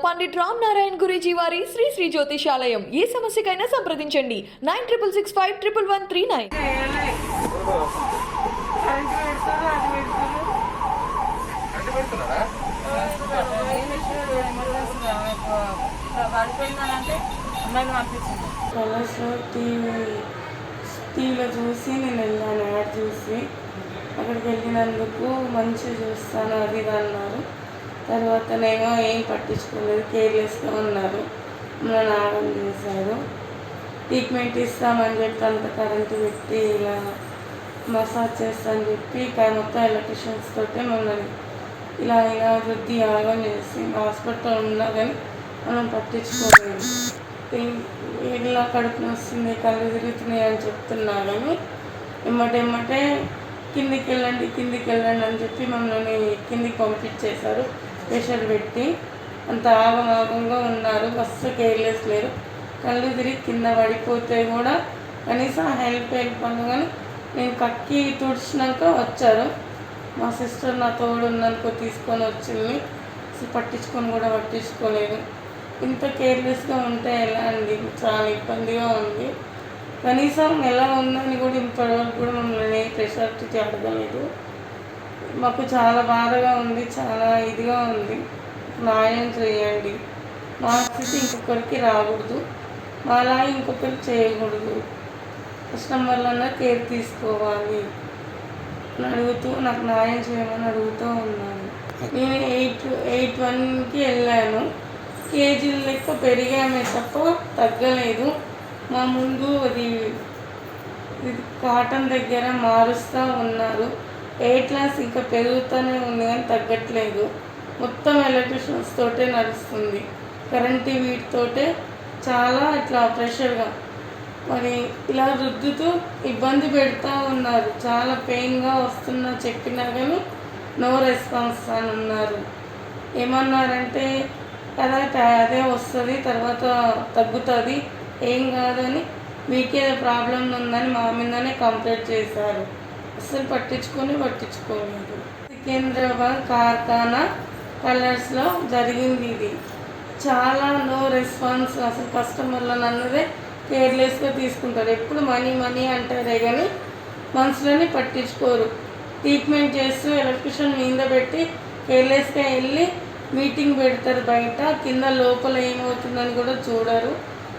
పండిట్ రామ్ నారాయణ గురూజీ వారి శ్రీ శ్రీ జ్యోతిషాలయం. ఏ సమస్యకైనా సంప్రదించండి 9665 కలర్స్లో టీవీలో చూసి నేను వెళ్ళాను, యాడ్ చూసి అక్కడికి వెళ్ళినందుకు మంచిగా చూస్తాను అది ఇది అన్నారు. తర్వాతనేమో ఏం పట్టించుకోలేదు, కేర్లెస్గా ఉన్నారు, నన్ను ఆగం చేశారు. ట్రీట్మెంట్ ఇస్తామని చెప్పి అంత కరెంటు పెట్టి ఇలా మసాజ్ చేస్తామని చెప్పి మొత్తం ఎలక్ట్రిషియన్స్ తోటే మమ్మల్ని ఇలా రుద్ది ఆగం చేసి హాస్పిటల్లో ఉన్నా కానీ మనం పట్టించుకోలేదు. ఇలా కడుపుని వస్తుంది, కళ్ళు తిరుగుతున్నాయి అని చెప్తున్నా కానీ ఎమ్మటెమ్మటే కిందికి వెళ్ళండి అని చెప్పి మమ్మల్ని కిందికి పంపించేశారు. ప్రెషర్ పెట్టి అంత ఆగంగా ఉన్నారు, బస్సు కేర్లెస్ లేరు. కళ్ళు తిరిగి కింద పడిపోతే కూడా కనీసం హెల్ప్ అనగానే నేను కక్కి తుడిచినాక వచ్చారు. మా సిస్టర్ నా తోడు ఉన్నందుకు తీసుకొని వచ్చింది. పట్టించుకోలేదు. ఇంత కేర్లెస్గా ఉంటే ఎలా అండి? చాలా ఇబ్బందిగా ఉంది. కనీసం ఎలా ఉందని కూడా ఇప్పటివరకు కూడా మమ్మల్ని ప్రెషర్ అడగలేదు. మాకు చాలా బాధగా ఉంది, చాలా ఇదిగా ఉంది. న్యాయం చేయండి. మా స్థితి ఇంకొకరికి రాకూడదు, మాలా ఇంకొకరికి చేయకూడదు. కస్టమర్లన్నా కేర్ తీసుకోవాలి అని అడుగుతూ నాకు న్యాయం చేయమని అడుగుతూ ఉన్నాను. నేను 8'1" వెళ్ళాను. కేజీలు లెక్క పెరిగామే తప్ప తగ్గలేదు. మా ముందు అది కాటన్ దగ్గర మారుస్తూ ఉన్నారు. 8 క్లాస్ ఇంకా పెరుగుతూనే ఉంది కానీ తగ్గట్లేదు. మొత్తం ఎలక్ట్రిషియన్స్ తోటే నడుస్తుంది, కరెంటు వీటితోటే చాలా ఇట్లా ప్రెషర్గా మరి ఇలా రుద్దుతూ ఇబ్బంది పెడతా ఉన్నారు. చాలా పెయిన్గా వస్తున్నా చెప్పినా కానీ నో రెస్పాన్స్ అని ఉన్నారు. ఏమన్నారంటే అదే వస్తుంది, తర్వాత తగ్గుతుంది, ఏం కాదని, మీకే ప్రాబ్లం ఉందని మా మీదనే కంప్లైంట్ చేశారు. అసలు పట్టించుకోలేదు. సికింద్రాబాద్ కార్ఖానా కలర్స్లో జరిగింది ఇది. చాలా నో రెస్పాన్స్. అసలు కస్టమర్లను అన్నదే కేర్లెస్గా తీసుకుంటారు. ఎప్పుడు మనీ అంటారే కానీ మనసులోనే పట్టించుకోరు. ట్రీట్మెంట్ చేస్తూ ఎలక్ట్రిషియన్ మీద పెట్టి కేర్లెస్గా వెళ్ళి మీటింగ్ పెడతారు బయట, కింద లోపల ఏమవుతుందని కూడా చూడరు.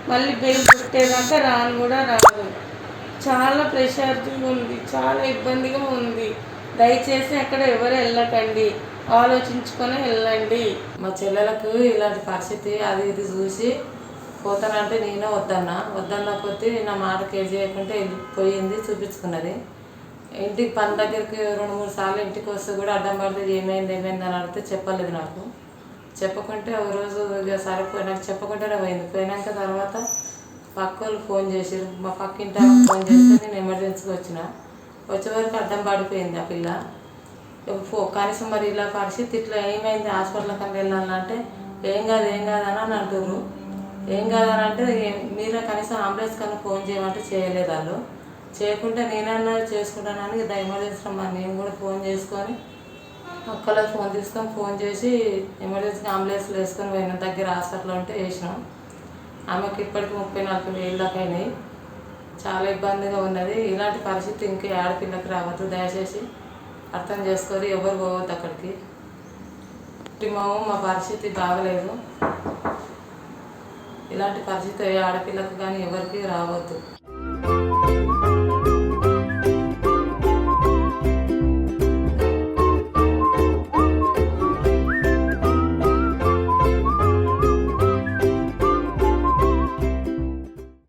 మళ్ళీ బెల్ కొట్టేదాకా కూడా రాదు. చాలా ప్రెషర్గా ఉంది, చాలా ఇబ్బందిగా ఉంది. దయచేసి అక్కడ ఎవరు వెళ్ళకండి, ఆలోచించుకొని వెళ్ళండి. మా చెల్లెలకు ఇలాంటి పరిస్థితి అది ఇది చూసి పోతానంటే నేనే వద్దన్నా కొద్దీ నా మాట కేర్ చేయకుంటే వెళ్ళిపోయింది, చూపించుకున్నది. ఇంటికి పని దగ్గరికి 2-3 సార్లు ఇంటికి వస్తే కూడా అడ్డం పడితే ఏమైంది అని అడిగితే చెప్పలేదు. నాకు చెప్పకుంటే ఒక రోజు ఇక నాకు చెప్పకుంటేనే పోయినాక తర్వాత పక్క వాళ్ళు ఫోన్ చేసారు. మా పక్కింటి ఫోన్ చేస్తే నేను ఎమర్జెన్సీకి వచ్చే వరకు అడ్డం పడిపోయింది ఆ పిల్ల. కనీసం మరి ఇలా పరిస్థితి ఇట్లా ఏమైంది, హాస్పిటల్ కన్నా వెళ్ళాలంటే ఏం కాదు అని అంటుర్రు. ఏం కాదని అంటే మీరే కనీసం అంబులెన్స్ కన్నా ఫోన్ చేయమంటే చేయలేదు. వాళ్ళు చేయకుంటే నేనన్నా చేసుకుంటానని ఎమర్జెన్సీ నేను కూడా ఫోన్ చేసుకొని అక్కలకు ఫోన్ చేసి ఎమర్జెన్సీగా అంబులెన్స్లో వేసుకొని పోయిన దగ్గర హాస్పిటల్లో ఉంటే వేసినాం. ఆమెకి ఇప్పటికి 34,000 దాకా అయినాయి. చాలా ఇబ్బందిగా ఉన్నది. ఇలాంటి పరిస్థితి ఇంకా ఆడపిల్లకి రావద్దు, దయచేసి అర్థం చేసుకొని ఎవరు పోవద్దు అక్కడికి. మా పరిస్థితి బాగలేదు. ఇలాంటి పరిస్థితి ఆడపిల్లకు కానీ ఎవరికి రావద్దు.